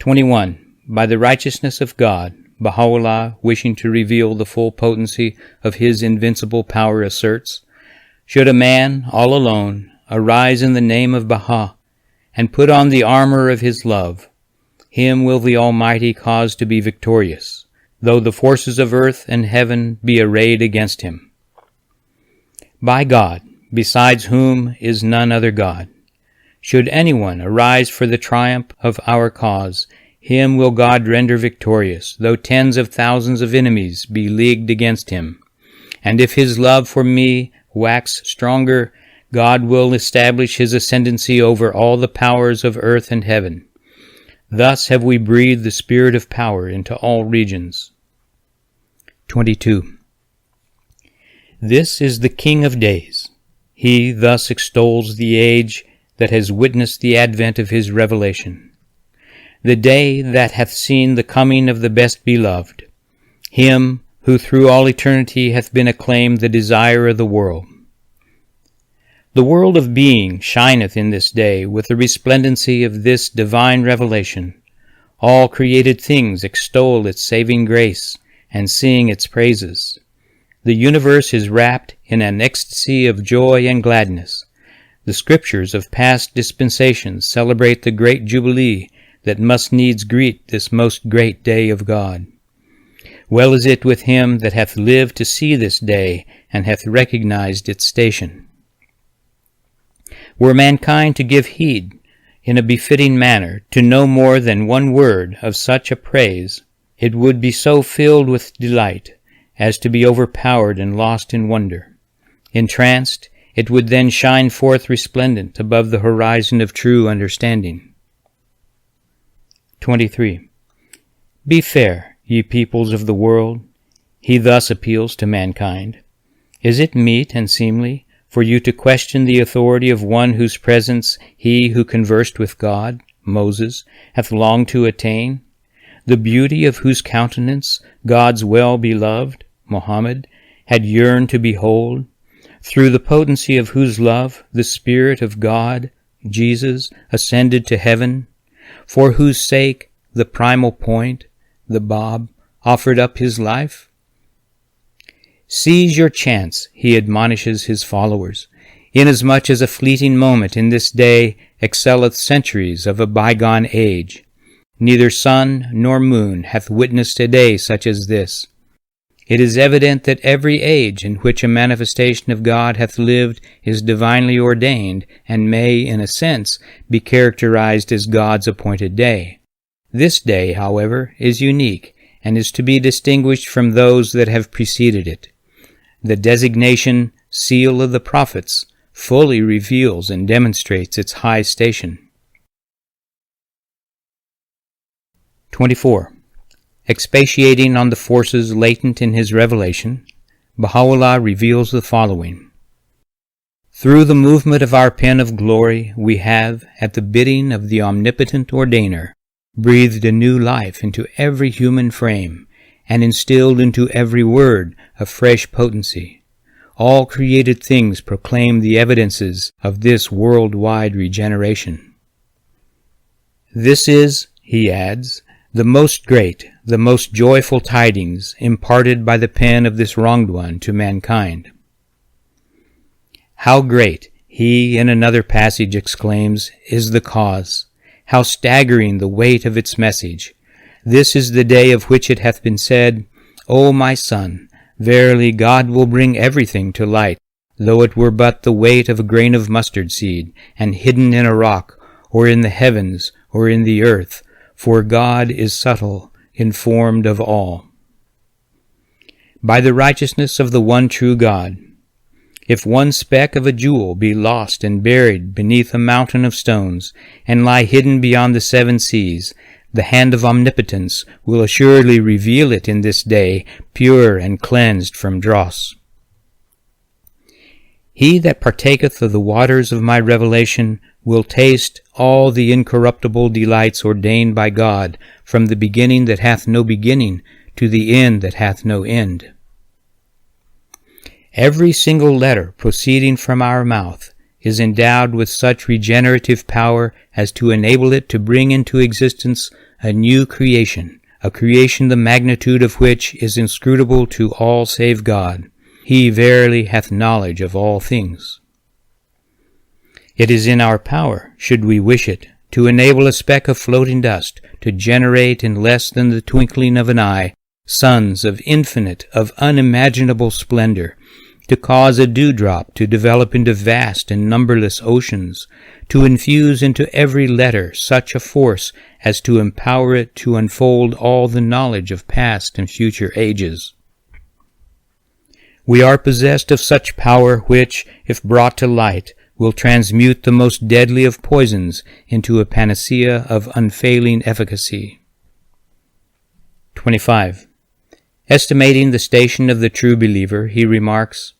21. By the righteousness of God, Bahá'u'lláh, wishing to reveal the full potency of his invincible power, asserts, should a man, all alone, arise in the name of Bahá, and put on the armor of his love, him will the Almighty cause to be victorious, though the forces of earth and heaven be arrayed against him. By God, besides whom is none other God, should anyone arise for the triumph of our cause, him will God render victorious, though tens of thousands of enemies be leagued against him. And if his love for me wax stronger, God will establish his ascendancy over all the powers of earth and heaven. Thus have we breathed the spirit of power into all regions. 22. This is the King of days. He thus extols the age that has witnessed the advent of his revelation. The day that hath seen the coming of the best beloved, him who through all eternity hath been acclaimed the desire of the world. The world of being shineth in this day with the resplendency of this divine revelation. All created things extol its saving grace and sing its praises. The universe is wrapped in an ecstasy of joy and gladness. The scriptures of past dispensations celebrate the great jubilee that must needs greet this most great day of God. Well is it with him that hath lived to see this day, and hath recognized its station. Were mankind to give heed in a befitting manner to no more than one word of such a praise, it would be so filled with delight as to be overpowered and lost in wonder. Entranced, it would then shine forth resplendent above the horizon of true understanding. 23. Be fair, ye peoples of the world. He thus appeals to mankind. Is it meet and seemly for you to question the authority of one whose presence he who conversed with God, Moses, hath longed to attain, the beauty of whose countenance God's well-beloved, Muhammad, had yearned to behold, through the potency of whose love the Spirit of God, Jesus, ascended to heaven, for whose sake the primal point, the Bab, offered up his life? Seize your chance, he admonishes his followers, inasmuch as a fleeting moment in this day excelleth centuries of a bygone age. Neither sun nor moon hath witnessed a day such as this. It is evident that every age in which a manifestation of God hath lived is divinely ordained, and may, in a sense, be characterized as God's appointed day. This day, however, is unique, and is to be distinguished from those that have preceded it. The designation, Seal of the Prophets, fully reveals and demonstrates its high station. 24. Expatiating on the forces latent in his revelation, Bahá'u'lláh reveals the following. Through the movement of our pen of glory, we have, at the bidding of the omnipotent ordainer, breathed a new life into every human frame, and instilled into every word a fresh potency. All created things proclaim the evidences of this worldwide regeneration. This is, he adds, the most great, the most joyful tidings imparted by the pen of this wronged one to mankind. How great, he in another passage exclaims, is the cause, how staggering the weight of its message. This is the day of which it hath been said, O my son, verily God will bring everything to light, though it were but the weight of a grain of mustard seed, and hidden in a rock, or in the heavens, or in the earth, for God is subtle, informed of all. By the righteousness of the one true God, if one speck of a jewel be lost and buried beneath a mountain of stones, and lie hidden beyond the 7 seas, the hand of omnipotence will assuredly reveal it in this day, pure and cleansed from dross. He that partaketh of the waters of my revelation will taste all the incorruptible delights ordained by God, from the beginning that hath no beginning to the end that hath no end. Every single letter proceeding from our mouth is endowed with such regenerative power as to enable it to bring into existence a new creation, a creation the magnitude of which is inscrutable to all save God. He verily hath knowledge of all things. It is in our power, should we wish it, to enable a speck of floating dust to generate in less than the twinkling of an eye suns of infinite, of unimaginable splendor, to cause a dewdrop to develop into vast and numberless oceans, to infuse into every letter such a force as to empower it to unfold all the knowledge of past and future ages. We are possessed of such power which, if brought to light, will transmute the most deadly of poisons into a panacea of unfailing efficacy. 25. Estimating the station of the true believer, he remarks,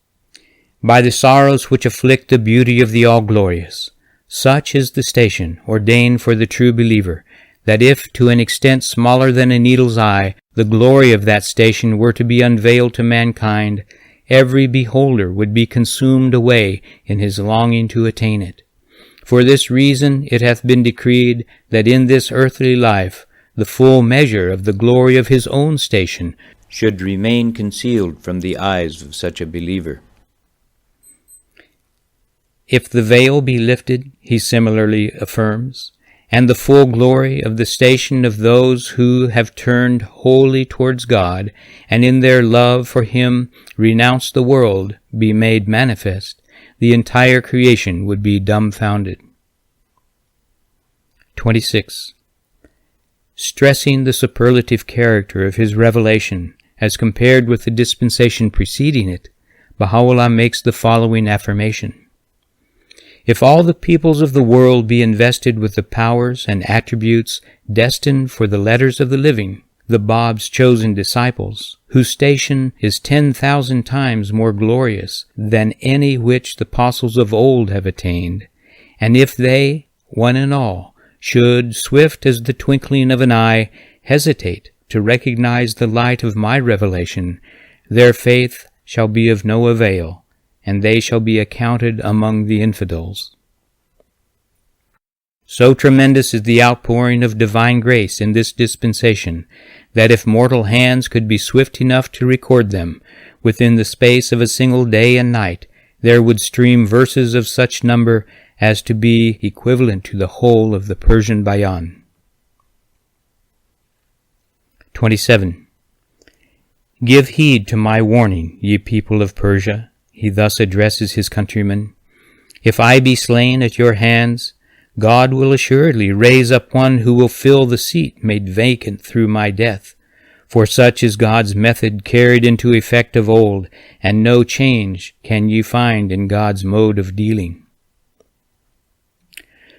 "By the sorrows which afflict the beauty of the All-Glorious, such is the station ordained for the true believer, that if, to an extent smaller than a needle's eye, the glory of that station were to be unveiled to mankind, every beholder would be consumed away in his longing to attain it. For this reason it hath been decreed that in this earthly life the full measure of the glory of his own station should remain concealed from the eyes of such a believer." If the veil be lifted, he similarly affirms, and the full glory of the station of those who have turned wholly towards God, and in their love for him renounce the world, be made manifest, the entire creation would be dumbfounded. 26. Stressing the superlative character of his revelation as compared with the dispensation preceding it, Baha'u'lláh makes the following affirmation: "If all the peoples of the world be invested with the powers and attributes destined for the letters of the living, the Bab's chosen disciples, whose station is 10,000 times more glorious than any which the apostles of old have attained, and if they, one and all, should, swift as the twinkling of an eye, hesitate to recognize the light of my revelation, their faith shall be of no avail, and they shall be accounted among the infidels." So tremendous is the outpouring of divine grace in this dispensation, that if mortal hands could be swift enough to record them, within the space of a single day and night, there would stream verses of such number as to be equivalent to the whole of the Persian Bayan. 27. "Give heed to my warning, ye people of Persia," he thus addresses his countrymen. "If I be slain at your hands, God will assuredly raise up one who will fill the seat made vacant through my death, for such is God's method carried into effect of old, and no change can ye find in God's mode of dealing.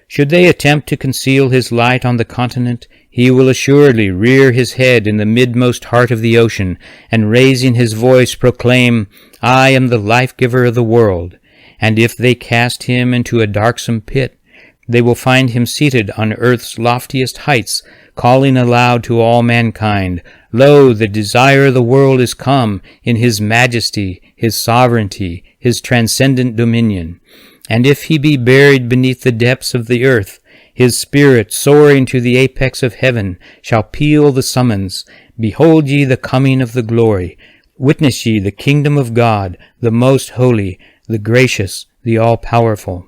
Should they attempt to conceal his light on the continent, he will assuredly rear his head in the midmost heart of the ocean, and raising his voice proclaim, 'I am the life-giver of the world.' And if they cast him into a darksome pit, they will find him seated on earth's loftiest heights, calling aloud to all mankind, 'Lo, the desire of the world is come, in his majesty, his sovereignty, his transcendent dominion.' And if he be buried beneath the depths of the earth, his spirit, soaring to the apex of heaven, shall peal the summons, 'Behold ye the coming of the glory. Witness ye the kingdom of God, the most holy, the gracious, the all-powerful.'"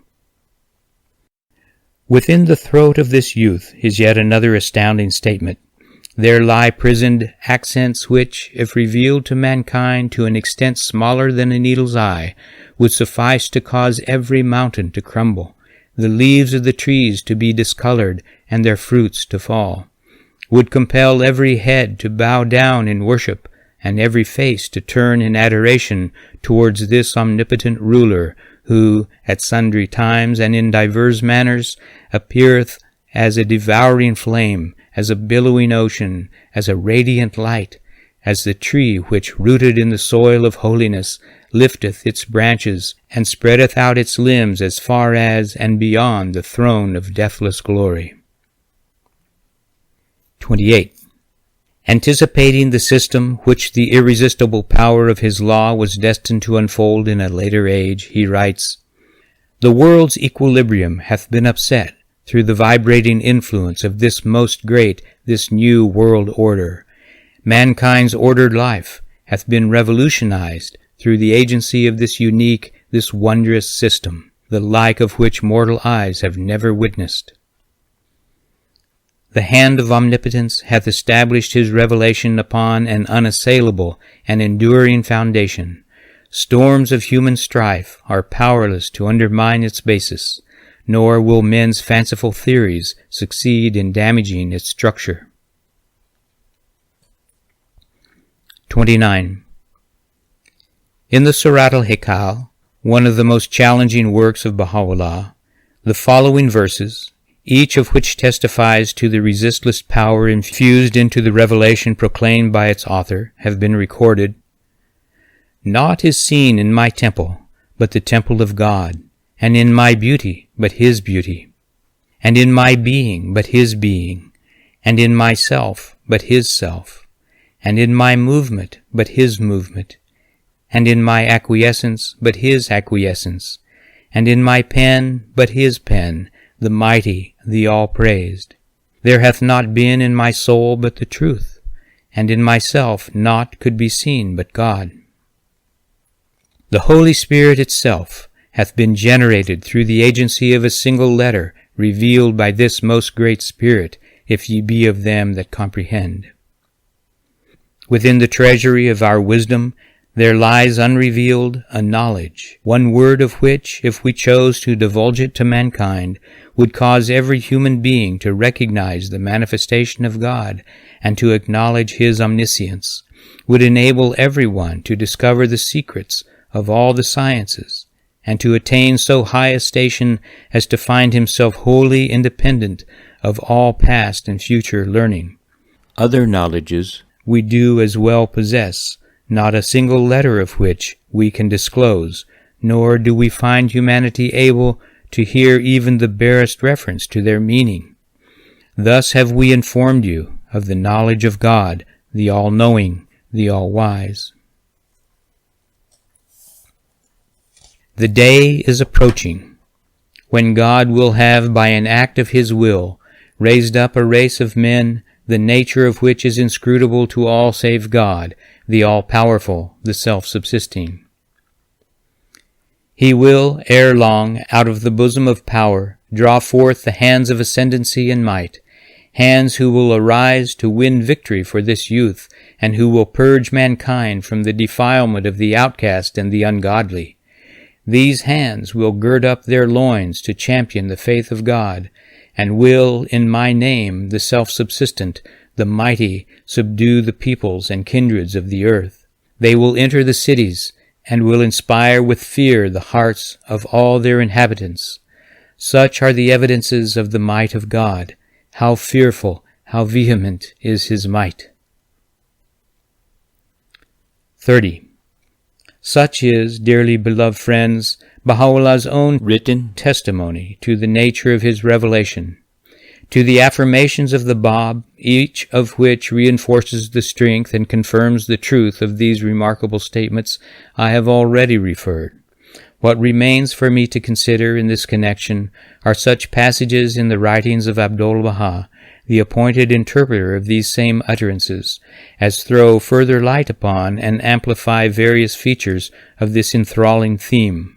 Within the throat of this youth is yet another astounding statement. There lie prisoned accents which, if revealed to mankind to an extent smaller than a needle's eye, would suffice to cause every mountain to crumble, the leaves of the trees to be discolored, and their fruits to fall, would compel every head to bow down in worship, and every face to turn in adoration towards this omnipotent ruler, who, at sundry times and in divers manners, appeareth as a devouring flame, as a billowing ocean, as a radiant light, as the tree which, rooted in the soil of holiness, lifteth its branches, and spreadeth out its limbs as far as and beyond the throne of deathless glory. 28. Anticipating the system which the irresistible power of his law was destined to unfold in a later age, he writes, The world's equilibrium hath been upset through the vibrating influence of this most great, this new world order. Mankind's ordered life hath been revolutionized through the agency of this unique, this wondrous system, the like of which mortal eyes have never witnessed. The hand of omnipotence hath established his revelation upon an unassailable and enduring foundation. Storms of human strife are powerless to undermine its basis, nor will men's fanciful theories succeed in damaging its structure. 29. In the Surat al-Hikal, one of the most challenging works of Baha'u'lláh, the following verses, each of which testifies to the resistless power infused into the revelation proclaimed by its author, have been recorded. Naught is seen in my temple but the temple of God, and in my beauty but His beauty, and in my being but His being, and in myself but His self, and in my movement but His movement, and in my acquiescence but His acquiescence, and in my pen but His pen, the mighty, the all-praised. There hath not been in my soul but the truth, and in myself naught could be seen but God. The Holy Spirit itself hath been generated through the agency of a single letter, revealed by this most great Spirit, if ye be of them that comprehend. Within the treasury of our wisdom there lies unrevealed a knowledge, one word of which, if we chose to divulge it to mankind, would cause every human being to recognize the manifestation of God and to acknowledge His omniscience, would enable everyone to discover the secrets of all the sciences, and to attain so high a station as to find himself wholly independent of all past and future learning. Other knowledges we do as well possess, not a single letter of which we can disclose, nor do we find humanity able to hear even the barest reference to their meaning. Thus have we informed you of the knowledge of God, the all-knowing, the all-wise. The day is approaching, when God will have, by an act of His will, raised up a race of men, the nature of which is inscrutable to all save God, the all-powerful, the self-subsisting. He will, ere long, out of the bosom of power, draw forth the hands of ascendancy and might, hands who will arise to win victory for this youth, and who will purge mankind from the defilement of the outcast and the ungodly. These hands will gird up their loins to champion the faith of God, and will, in my name, the self-subsistent, the mighty, subdue the peoples and kindreds of the earth. They will enter the cities, and will inspire with fear the hearts of all their inhabitants. Such are the evidences of the might of God. How fearful, how vehement is His might. 30. Such is, dearly beloved friends, Baha'u'llah's own written testimony to the nature of his revelation, to the affirmations of the Bab, each of which reinforces the strength and confirms the truth of these remarkable statements I have already referred. What remains for me to consider in this connection are such passages in the writings of Abdul-Baha, the appointed interpreter of these same utterances, as throw further light upon and amplify various features of this enthralling theme.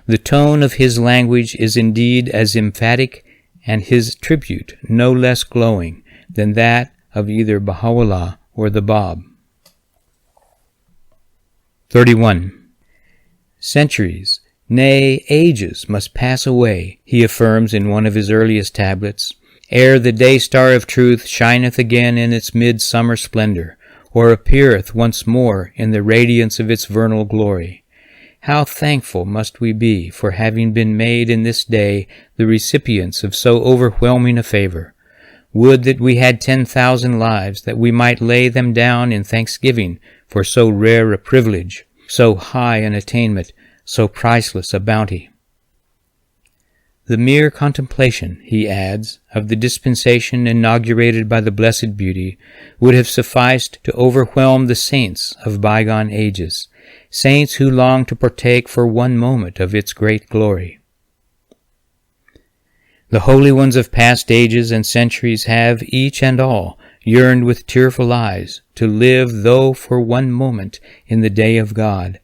The tone of his language is indeed as emphatic, and his tribute no less glowing, than that of either Baha'u'lláh or the Bab. 31. Centuries, nay, ages must pass away, he affirms in one of his earliest tablets, ere the day-star of truth shineth again in its midsummer splendor, or appeareth once more in the radiance of its vernal glory. How thankful must we be for having been made in this day the recipients of so overwhelming a favor. Would that we had 10,000 lives, that we might lay them down in thanksgiving for so rare a privilege, so high an attainment, so priceless a bounty. The mere contemplation, he adds, of the dispensation inaugurated by the Blessed Beauty would have sufficed to overwhelm the saints of bygone ages, saints who long to partake for one moment of its great glory. The holy ones of past ages and centuries have, each and all, yearned with tearful eyes to live, though for one moment, in the day of God.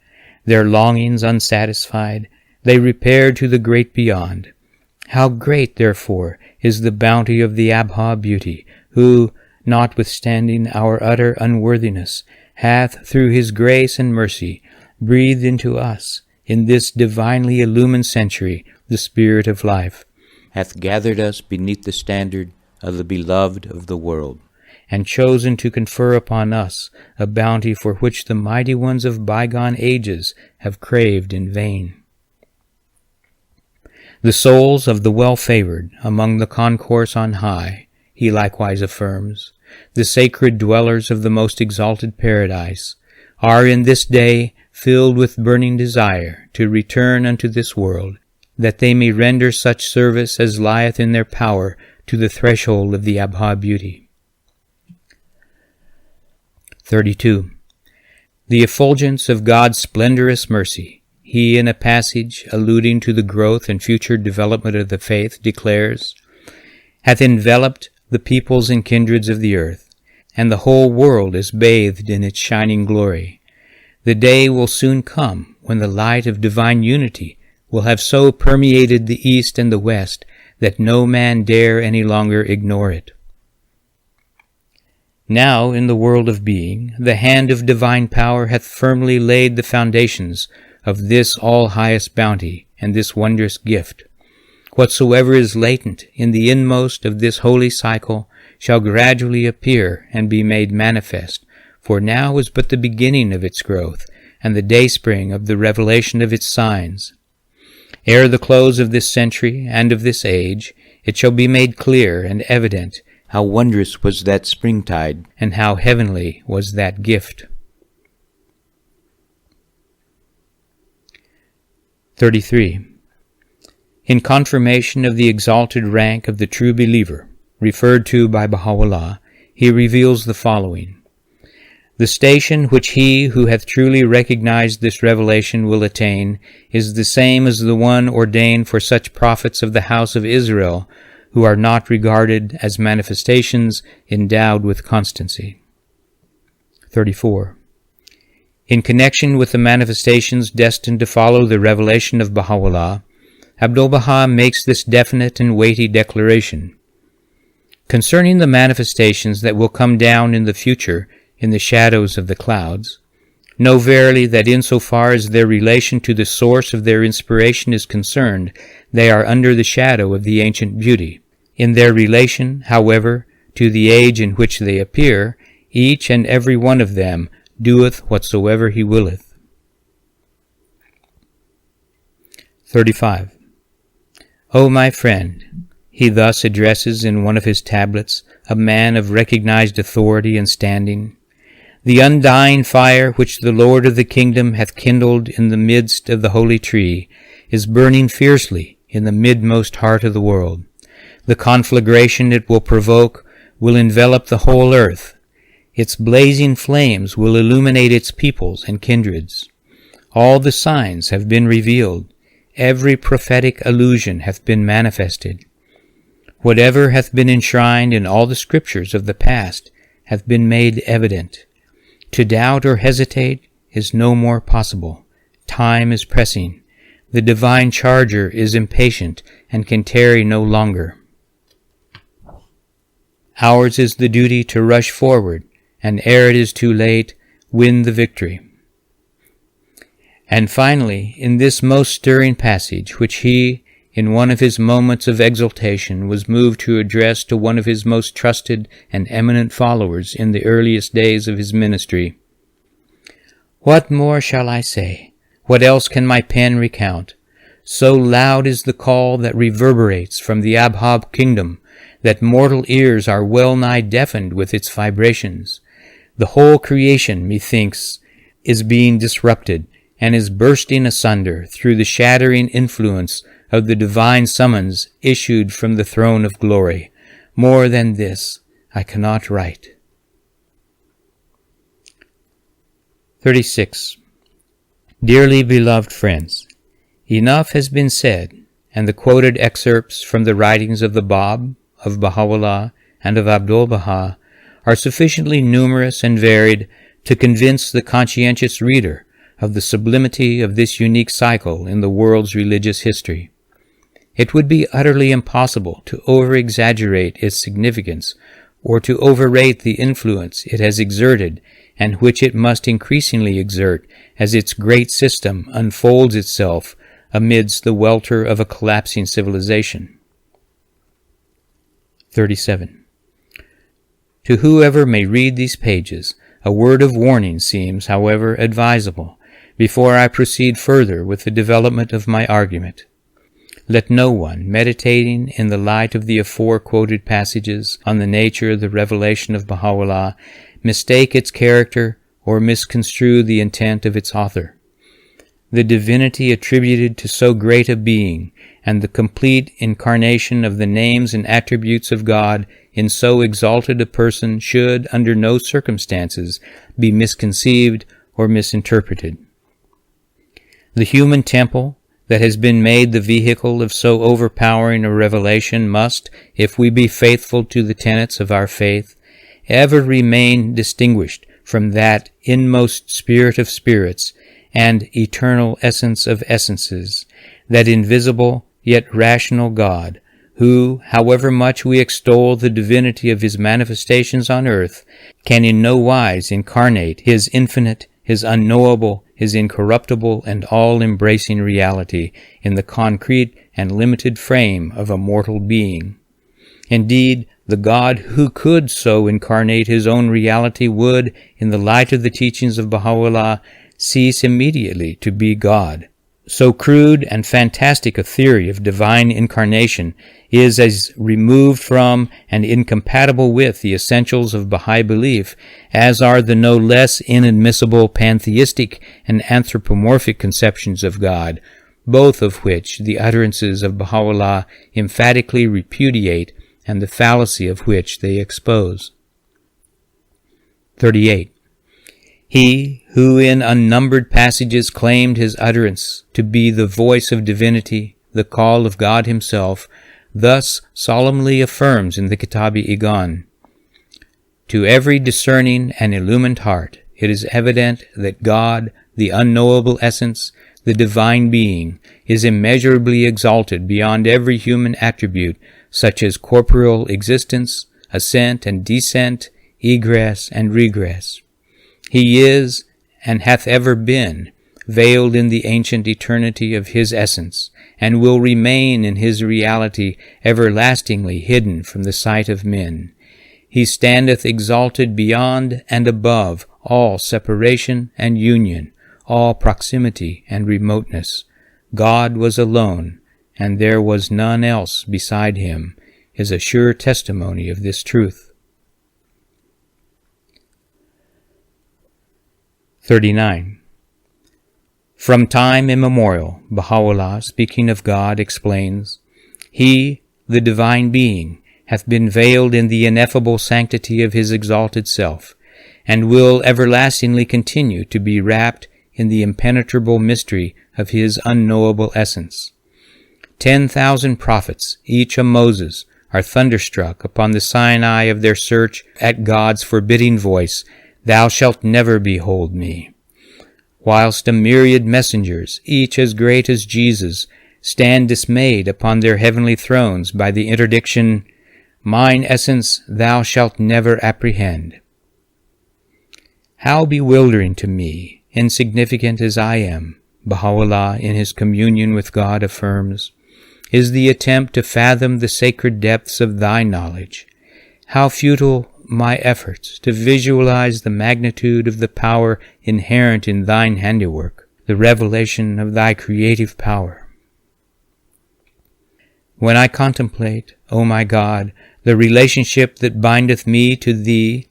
Their longings unsatisfied, they repaired to the great beyond. How great, therefore, is the bounty of the Abha beauty, who, notwithstanding our utter unworthiness, hath, through his grace and mercy, breathed into us, in this divinely illumined century, the spirit of life, hath gathered us beneath the standard of the beloved of the world, and chosen to confer upon us a bounty for which the mighty ones of bygone ages have craved in vain. The souls of the well-favored among the concourse on high, he likewise affirms, the sacred dwellers of the most exalted paradise, are in this day filled with burning desire to return unto this world, that they may render such service as lieth in their power to the threshold of the Abha beauty. 32. The effulgence of God's splendorous mercy, he in a passage alluding to the growth and future development of the faith declares, hath enveloped the peoples and kindreds of the earth, and the whole world is bathed in its shining glory. The day will soon come when the light of divine unity will have so permeated the east and the west that no man dare any longer ignore it. Now, in the world of being, the hand of divine power hath firmly laid the foundations of this all-highest bounty and this wondrous gift. Whatsoever is latent in the inmost of this holy cycle shall gradually appear and be made manifest, for now is but the beginning of its growth, and the dayspring of the revelation of its signs. Ere the close of this century and of this age, it shall be made clear and evident how wondrous was that springtide, and how heavenly was that gift. 33. In confirmation of the exalted rank of the true believer, referred to by Baha'u'lláh, he reveals the following. The station which he who hath truly recognized this revelation will attain is the same as the one ordained for such prophets of the house of Israel, who are not regarded as manifestations endowed with constancy. 34. In connection with the manifestations destined to follow the revelation of Baha'u'lláh, Abdu'l-Baha makes this definite and weighty declaration. Concerning the manifestations that will come down in the future in the shadows of the clouds, know verily that insofar as their relation to the source of their inspiration is concerned, they are under the shadow of the ancient beauty. In their relation, however, to the age in which they appear, each and every one of them doeth whatsoever he willeth. 35. O my friend, he thus addresses in one of his tablets a man of recognized authority and standing. The undying fire which the Lord of the kingdom hath kindled in the midst of the holy tree is burning fiercely in the midmost heart of the world. The conflagration it will provoke will envelop the whole earth. Its blazing flames will illuminate its peoples and kindreds. All the signs have been revealed. Every prophetic allusion hath been manifested. Whatever hath been enshrined in all the scriptures of the past hath been made evident. To doubt or hesitate is no more possible. Time is pressing. The divine charger is impatient and can tarry no longer. Ours is the duty to rush forward, and ere it is too late, win the victory. And finally, in this most stirring passage, which he, in one of his moments of exultation, was moved to address to one of his most trusted and eminent followers in the earliest days of his ministry, what more shall I say? What else can my pen recount? So loud is the call that reverberates from the Abha kingdom, that mortal ears are well nigh deafened with its vibrations. The whole creation, methinks, is being disrupted, and is bursting asunder through the shattering influence of the divine summons issued from the throne of glory. More than this I cannot write. 36. Dearly beloved friends, enough has been said, and the quoted excerpts from the writings of the Bab, of Baha'u'lláh, and of Abdul-Baha are sufficiently numerous and varied to convince the conscientious reader of the sublimity of this unique cycle in the world's religious history. It would be utterly impossible to over-exaggerate its significance or to overrate the influence it has exerted and which it must increasingly exert as its great system unfolds itself amidst the welter of a collapsing civilization. 37. To whoever may read these pages, a word of warning seems, however, advisable before I proceed further with the development of my argument. Let no one, meditating in the light of the afore-quoted passages on the nature of the revelation of Baha'u'lláh, mistake its character or misconstrue the intent of its author. The divinity attributed to so great a being and the complete incarnation of the names and attributes of God in so exalted a person should, under no circumstances, be misconceived or misinterpreted. The human temple that has been made the vehicle of so overpowering a revelation must, if we be faithful to the tenets of our faith, ever remain distinguished from that inmost spirit of spirits and eternal essence of essences, that invisible yet rational God, who, however much we extol the divinity of his manifestations on earth, can in no wise incarnate his infinite, his unknowable, his incorruptible and all-embracing reality in the concrete and limited frame of a mortal being. Indeed, the God who could so incarnate his own reality would, in the light of the teachings of Baha'u'lláh, cease immediately to be God. So crude and fantastic a theory of divine incarnation is as removed from and incompatible with the essentials of Baha'i belief as are the no less inadmissible pantheistic and anthropomorphic conceptions of God, both of which the utterances of Baha'u'lláh emphatically repudiate and the fallacy of which they expose. 38. He who in unnumbered passages claimed his utterance to be the voice of divinity, the call of God himself, thus solemnly affirms in the Kitab-i-Igan, "To every discerning and illumined heart it is evident that God, the unknowable essence, the divine being, is immeasurably exalted beyond every human attribute, such as corporeal existence, ascent and descent, egress and regress. He is, and hath ever been, veiled in the ancient eternity of his essence, and will remain in his reality everlastingly hidden from the sight of men. He standeth exalted beyond and above all separation and union, all proximity and remoteness. God was alone, and there was none else beside him, is a sure testimony of this truth." 39. From time immemorial, Baha'u'lláh, speaking of God, explains, "He, the divine being, hath been veiled in the ineffable sanctity of his exalted self, and will everlastingly continue to be wrapped in the impenetrable mystery of his unknowable essence. 10,000 prophets, each a Moses, are thunderstruck upon the Sinai of their search at God's forbidding voice, 'Thou shalt never behold me,' whilst a myriad messengers, each as great as Jesus, stand dismayed upon their heavenly thrones by the interdiction, 'Mine essence thou shalt never apprehend.' How bewildering to me, insignificant as I am," Baha'u'lláh in his communion with God affirms, "is the attempt to fathom the sacred depths of thy knowledge. How futile my efforts to visualize the magnitude of the power inherent in thine handiwork, the revelation of thy creative power. When I contemplate, O my God, the relationship that bindeth me to thee,"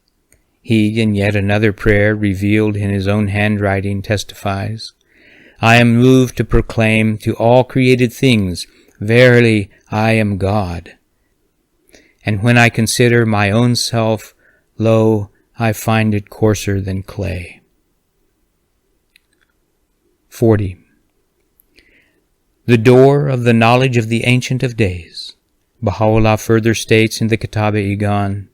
he in yet another prayer revealed in his own handwriting testifies, "I am moved to proclaim to all created things, Verily I am God. And when I consider my own self, lo, I find it coarser than clay." 40. the door of the knowledge of the Ancient of Days. Baha'u'lláh further states in the Kitab-i-Igan,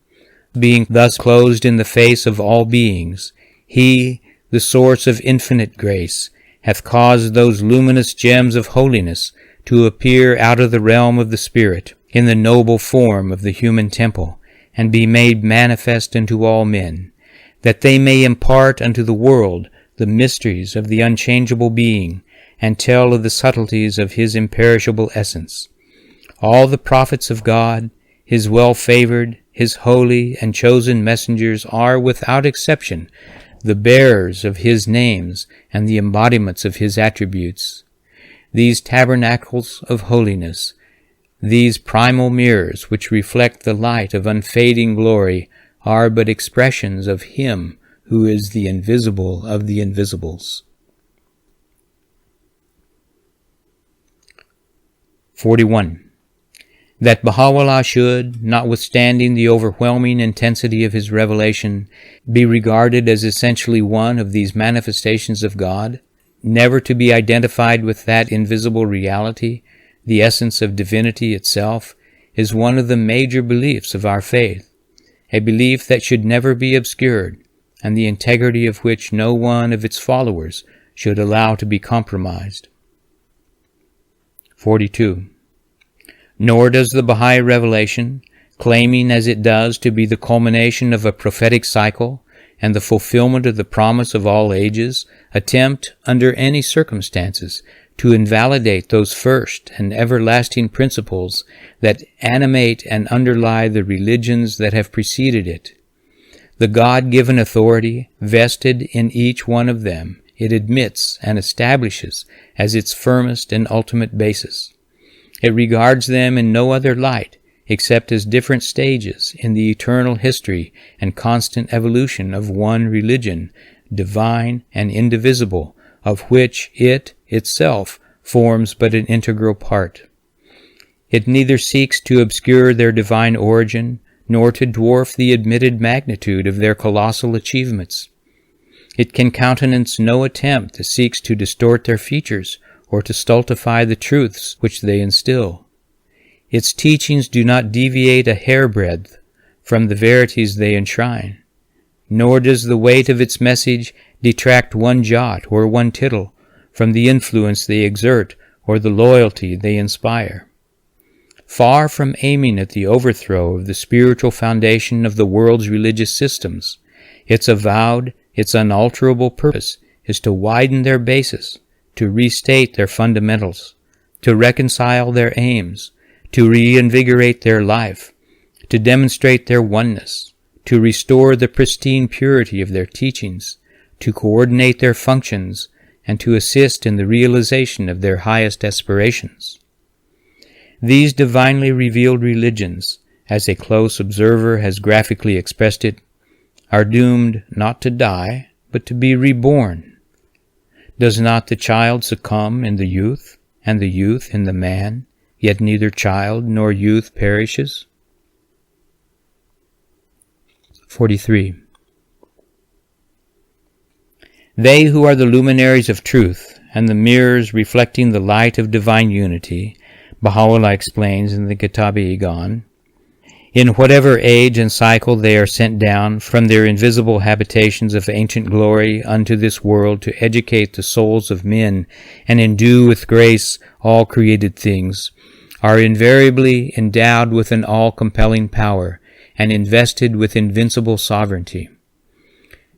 being thus closed in the face of all beings, he, the source of infinite grace, hath caused those luminous gems of holiness to appear out of the realm of the Spirit, in the noble form of the human temple, and be made manifest unto all men, that they may impart unto the world the mysteries of the unchangeable being, and tell of the subtleties of his imperishable essence. All the prophets of God, his well-favored, his holy and chosen messengers are, without exception, the bearers of his names and the embodiments of his attributes. These tabernacles of holiness, these primal mirrors which reflect the light of unfading glory, are but expressions of him who is the invisible of the invisibles. 41. That Baha'u'lláh should, notwithstanding the overwhelming intensity of his revelation, be regarded as essentially one of these manifestations of God, never to be identified with that invisible reality, the essence of divinity itself, is one of the major beliefs of our faith, a belief that should never be obscured, and the integrity of which no one of its followers should allow to be compromised. 42. Nor does the Baha'i revelation, claiming as it does to be the culmination of a prophetic cycle and the fulfillment of the promise of all ages, attempt, under any circumstances, to invalidate those first and everlasting principles that animate and underlie the religions that have preceded it. The God-given authority vested in each one of them it admits and establishes as its firmest and ultimate basis. It regards them in no other light except as different stages in the eternal history and constant evolution of one religion, divine and indivisible, of which it itself forms but an integral part. It neither seeks to obscure their divine origin, nor to dwarf the admitted magnitude of their colossal achievements. It can countenance no attempt that seeks to distort their features, or to stultify the truths which they instill. Its teachings do not deviate a hairbreadth from the verities they enshrine, nor does the weight of its message detract one jot or one tittle from the influence they exert or the loyalty they inspire. Far from aiming at the overthrow of the spiritual foundation of the world's religious systems, its avowed, its unalterable purpose is to widen their basis, to restate their fundamentals, to reconcile their aims, to reinvigorate their life, to demonstrate their oneness, to restore the pristine purity of their teachings, to coordinate their functions, and to assist in the realization of their highest aspirations. These divinely revealed religions, as a close observer has graphically expressed it, are doomed not to die, but to be reborn. Does not the child succumb in the youth, and the youth in the man, yet neither child nor youth perishes? 43. They who are the luminaries of truth, and the mirrors reflecting the light of divine unity, Baha'u'lláh explains in the Kitab-i-Igan, in whatever age and cycle they are sent down from their invisible habitations of ancient glory unto this world to educate the souls of men and endue with grace all created things, are invariably endowed with an all-compelling power and invested with invincible sovereignty.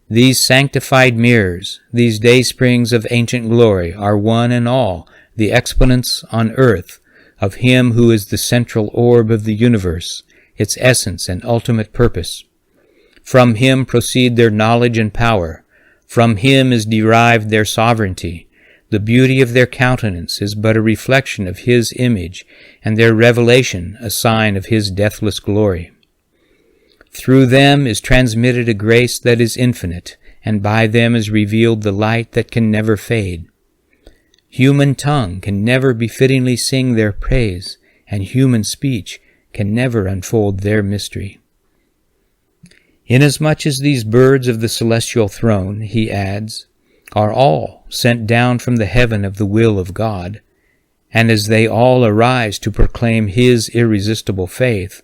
These sanctified mirrors, these daysprings of ancient glory, are one and all the exponents on earth of Him who is the central orb of the universe, its essence and ultimate purpose. From Him proceed their knowledge and power. From Him is derived their sovereignty. The beauty of their countenance is but a reflection of His image, and their revelation a sign of His deathless glory. Through them is transmitted a grace that is infinite, and by them is revealed the light that can never fade. Human tongue can never befittingly sing their praise, and human speech can never unfold their mystery. Inasmuch as these birds of the celestial throne, he adds, are all sent down from the heaven of the will of God, and as they all arise to proclaim his irresistible faith,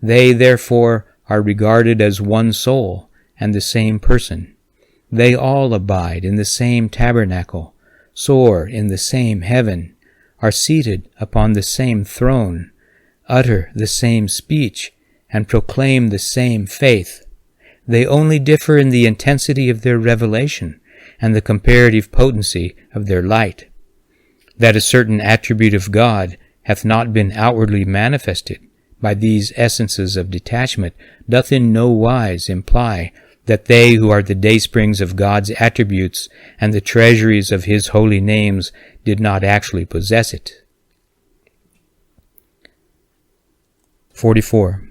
they therefore are regarded as one soul and the same person. They all abide in the same tabernacle, soar in the same heaven, are seated upon the same throne, utter the same speech, and proclaim the same faith. They only differ in the intensity of their revelation and the comparative potency of their light. That a certain attribute of God hath not been outwardly manifested by these essences of detachment doth in no wise imply that they who are the daysprings of God's attributes and the treasuries of his holy names did not actually possess it. 44.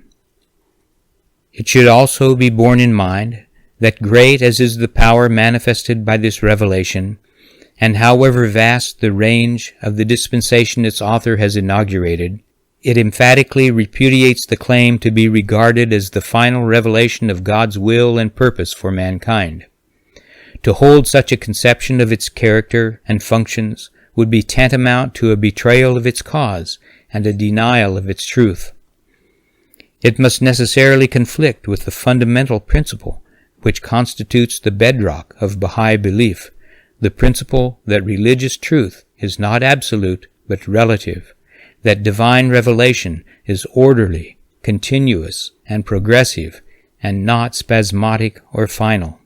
It should also be borne in mind that great as is the power manifested by this revelation, and however vast the range of the dispensation its author has inaugurated, it emphatically repudiates the claim to be regarded as the final revelation of God's will and purpose for mankind. To hold such a conception of its character and functions would be tantamount to a betrayal of its cause and a denial of its truth. It must necessarily conflict with the fundamental principle which constitutes the bedrock of Baha'i belief, the principle that religious truth is not absolute but relative, that divine revelation is orderly, continuous, and progressive, and not spasmodic or final.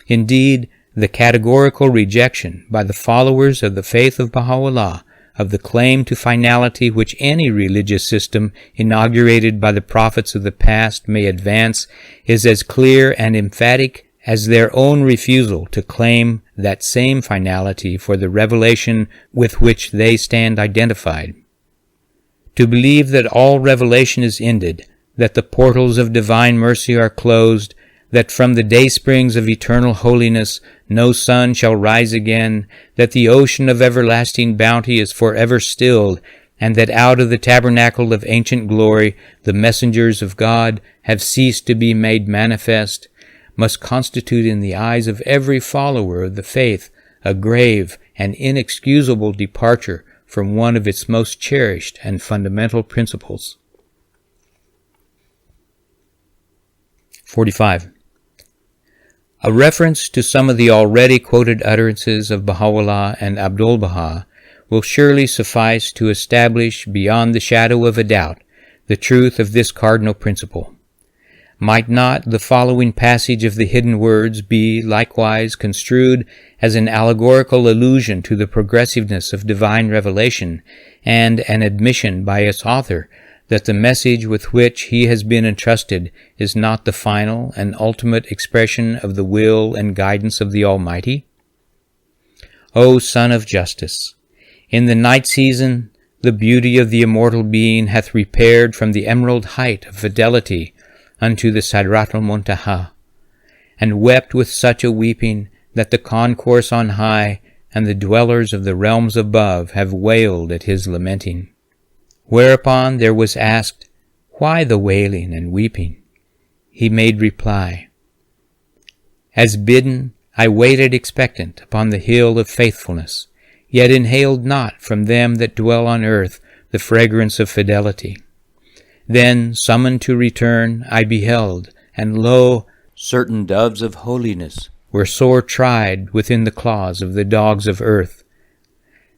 Indeed, the categorical rejection by the followers of the faith of Baha'u'lláh of the claim to finality which any religious system inaugurated by the prophets of the past may advance is as clear and emphatic as their own refusal to claim that same finality for the revelation with which they stand identified. To believe that all revelation is ended, that the portals of divine mercy are closed, that from the daysprings of eternal holiness no sun shall rise again, that the ocean of everlasting bounty is forever stilled, and that out of the tabernacle of ancient glory the messengers of God have ceased to be made manifest, must constitute in the eyes of every follower of the faith a grave and inexcusable departure from one of its most cherished and fundamental principles. 45. A reference to some of the already quoted utterances of Baha'u'lláh and Abdul-Baha will surely suffice to establish beyond the shadow of a doubt the truth of this cardinal principle. Might not the following passage of the hidden words be likewise construed as an allegorical allusion to the progressiveness of divine revelation and an admission by its author that the message with which he has been entrusted is not the final and ultimate expression of the will and guidance of the Almighty? O Son of Justice, in the night season the beauty of the immortal being hath repaired from the emerald height of fidelity unto the Sidrat al-Muntaha, and wept with such a weeping that the concourse on high and the dwellers of the realms above have wailed at his lamenting. Whereupon there was asked, Why the wailing and weeping? He made reply, As bidden, I waited expectant upon the hill of faithfulness, yet inhaled not from them that dwell on earth the fragrance of fidelity. Then, summoned to return, I beheld, and lo, certain doves of holiness were sore tried within the claws of the dogs of earth.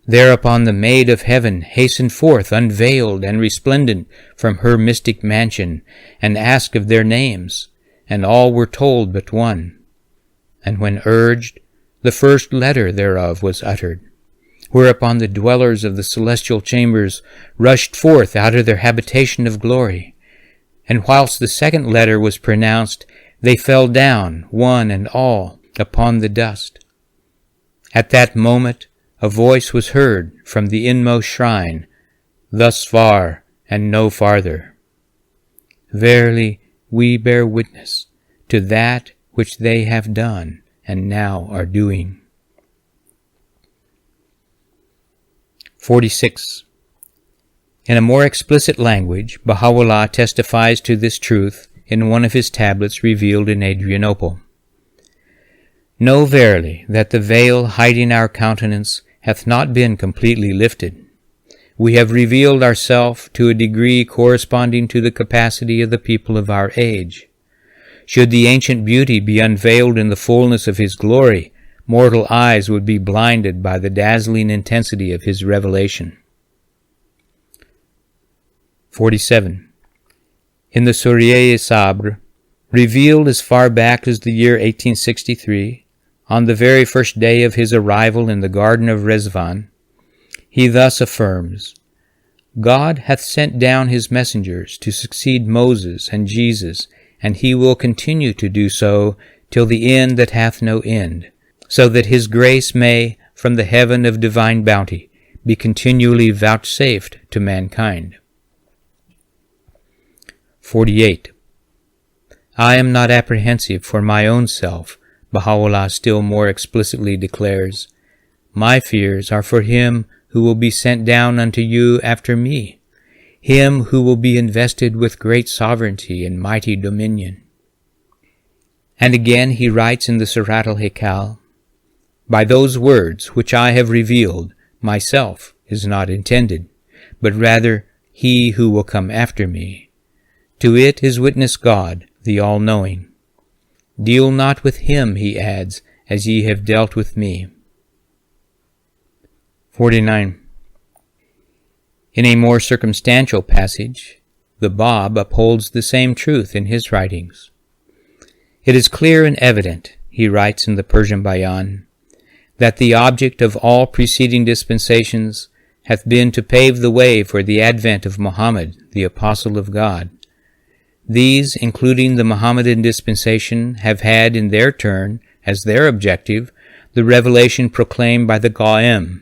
Thereupon the maid of heaven hastened forth unveiled and resplendent from her mystic mansion, and asked of their names, and all were told but one. And when urged, the first letter thereof was uttered. Whereupon the dwellers of the celestial chambers rushed forth out of their habitation of glory, and whilst the second letter was pronounced, they fell down, one and all, upon the dust. At that moment a voice was heard from the inmost shrine, Thus far and no farther. Verily, we bear witness to that which they have done and now are doing. 46. In a more explicit language, Baha'u'lláh testifies to this truth in one of his tablets revealed in Adrianople. Know verily that the veil hiding our countenance hath not been completely lifted, we have revealed ourselves to a degree corresponding to the capacity of the people of our age. Should the ancient beauty be unveiled in the fullness of his glory, mortal eyes would be blinded by the dazzling intensity of his revelation. 47. In the Surah-e-Sabr, revealed as far back as the year 1863, on the very first day of his arrival in the Garden of Rezvan, he thus affirms, God hath sent down his messengers to succeed Moses and Jesus, and he will continue to do so till the end that hath no end, so that his grace may, from the heaven of divine bounty, be continually vouchsafed to mankind. 48. I am not apprehensive for my own self, Baha'u'lláh still more explicitly declares. My fears are for him who will be sent down unto you after me, him who will be invested with great sovereignty and mighty dominion. And again he writes in the Surat al-Hikal, By those words which I have revealed, myself is not intended, but rather he who will come after me. To it is witness God, the all-knowing. Deal not with him, he adds, as ye have dealt with me. 49. In a more circumstantial passage, the Bab upholds the same truth in his writings. It is clear and evident, he writes in the Persian Bayan, that the object of all preceding dispensations hath been to pave the way for the advent of Muhammad, the Apostle of God. These, including the Mohammedan dispensation, have had in their turn, as their objective, the revelation proclaimed by the Qa'im.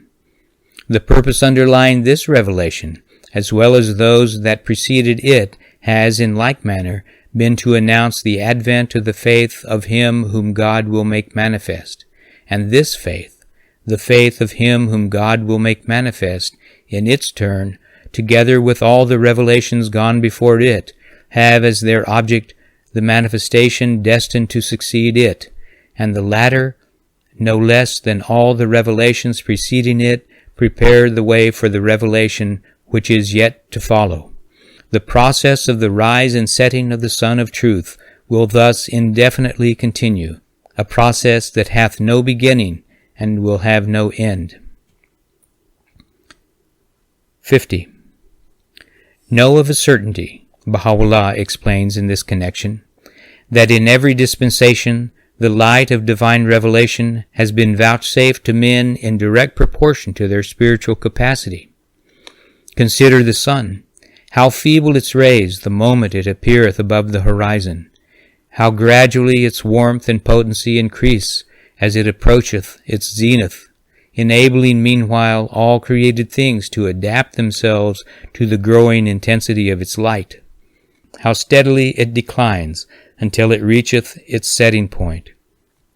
The purpose underlying this revelation, as well as those that preceded it, has, in like manner, been to announce the advent of the faith of him whom God will make manifest. And this faith, the faith of him whom God will make manifest, in its turn, together with all the revelations gone before it, have as their object the manifestation destined to succeed it, and the latter, no less than all the revelations preceding it, prepare the way for the revelation which is yet to follow. The process of the rise and setting of the Sun of Truth will thus indefinitely continue, a process that hath no beginning and will have no end. 50. Know of a certainty, Baha'u'lláh explains in this connection, that in every dispensation the light of divine revelation has been vouchsafed to men in direct proportion to their spiritual capacity. Consider the sun, how feeble its rays the moment it appeareth above the horizon, how gradually its warmth and potency increase as it approacheth its zenith, enabling meanwhile all created things to adapt themselves to the growing intensity of its light. How steadily it declines until it reacheth its setting point.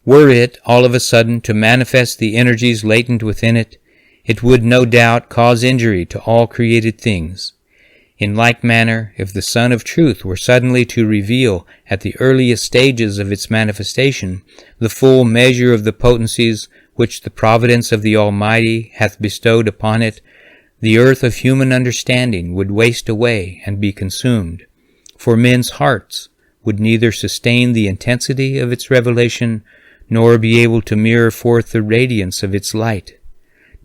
Were it all of a sudden to manifest the energies latent within it, it would no doubt cause injury to all created things. In like manner, if the Sun of Truth were suddenly to reveal at the earliest stages of its manifestation the full measure of the potencies which the providence of the Almighty hath bestowed upon it, the earth of human understanding would waste away and be consumed, for men's hearts would neither sustain the intensity of its revelation nor be able to mirror forth the radiance of its light.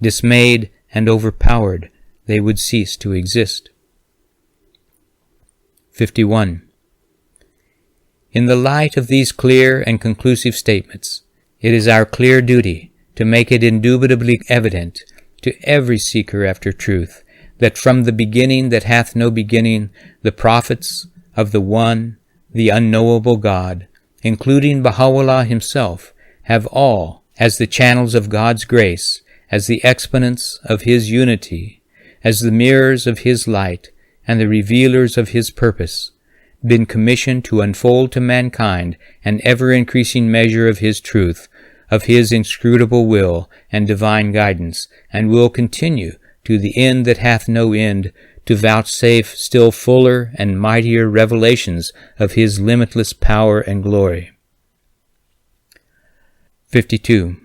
Dismayed and overpowered, they would cease to exist. 51. In the light of these clear and conclusive statements, it is our clear duty to make it indubitably evident to every seeker after truth that from the beginning that hath no beginning, the prophets of the One, the unknowable God, including Baha'u'lláh himself, have all, as the channels of God's grace, as the exponents of his unity, as the mirrors of his light, and the revealers of his purpose, been commissioned to unfold to mankind an ever-increasing measure of his truth, of his inscrutable will and divine guidance, and will continue to the end that hath no end, to vouchsafe still fuller and mightier revelations of his limitless power and glory. 52.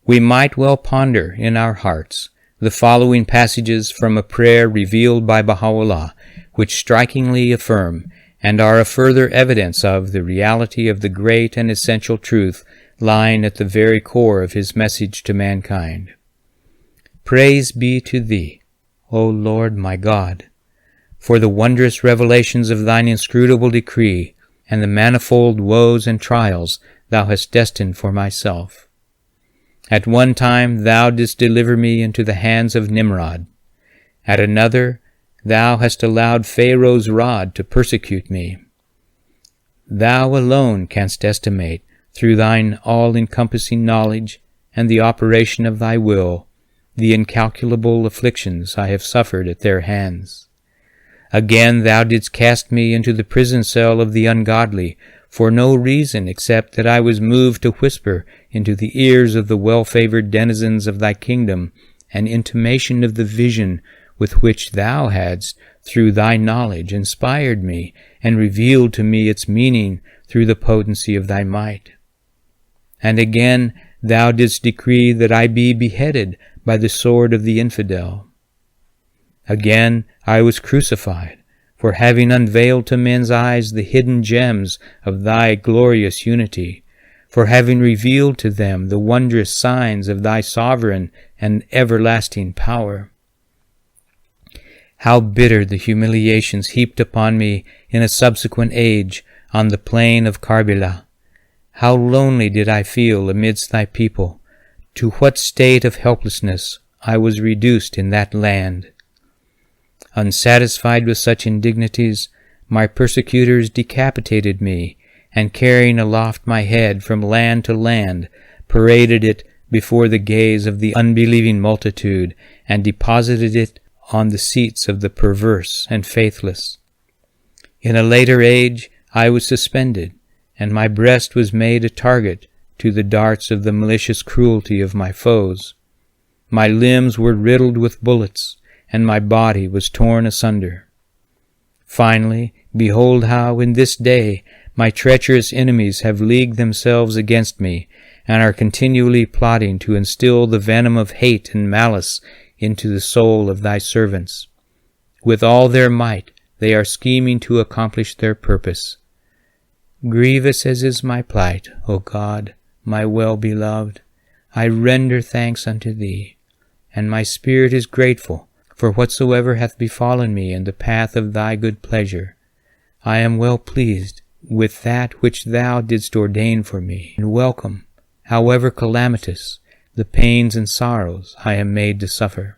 We might well ponder in our hearts the following passages from a prayer revealed by Baha'u'lláh, which strikingly affirm and are a further evidence of the reality of the great and essential truth lying at the very core of his message to mankind. Praise be to thee, O Lord my God, for the wondrous revelations of thine inscrutable decree and the manifold woes and trials thou hast destined for myself. At one time thou didst deliver me into the hands of Nimrod. At another thou hast allowed Pharaoh's rod to persecute me. Thou alone canst estimate, through thine all-encompassing knowledge and the operation of thy will, the incalculable afflictions I have suffered at their hands. Again thou didst cast me into the prison cell of the ungodly, for no reason except that I was moved to whisper into the ears of the well-favored denizens of thy kingdom an intimation of the vision with which thou hadst, through thy knowledge, inspired me, and revealed to me its meaning through the potency of thy might. And again thou didst decree that I be beheaded by the sword of the infidel. Again I was crucified, for having unveiled to men's eyes the hidden gems of thy glorious unity, for having revealed to them the wondrous signs of thy sovereign and everlasting power. How bitter the humiliations heaped upon me in a subsequent age on the plain of Karbala! How lonely did I feel amidst thy people! To what state of helplessness I was reduced in that land! Unsatisfied with such indignities, my persecutors decapitated me, and carrying aloft my head from land to land, paraded it before the gaze of the unbelieving multitude, and deposited it on the seats of the perverse and faithless. In a later age I was suspended, and my breast was made a target to the darts of the malicious cruelty of my foes. My limbs were riddled with bullets, and my body was torn asunder. Finally, behold how in this day my treacherous enemies have leagued themselves against me, and are continually plotting to instill the venom of hate and malice into the soul of thy servants. With all their might they are scheming to accomplish their purpose. Grievous as is my plight, O God, my well-beloved, I render thanks unto thee, and my spirit is grateful for whatsoever hath befallen me in the path of thy good pleasure. I am well pleased with that which thou didst ordain for me, and welcome, however calamitous, the pains and sorrows I am made to suffer.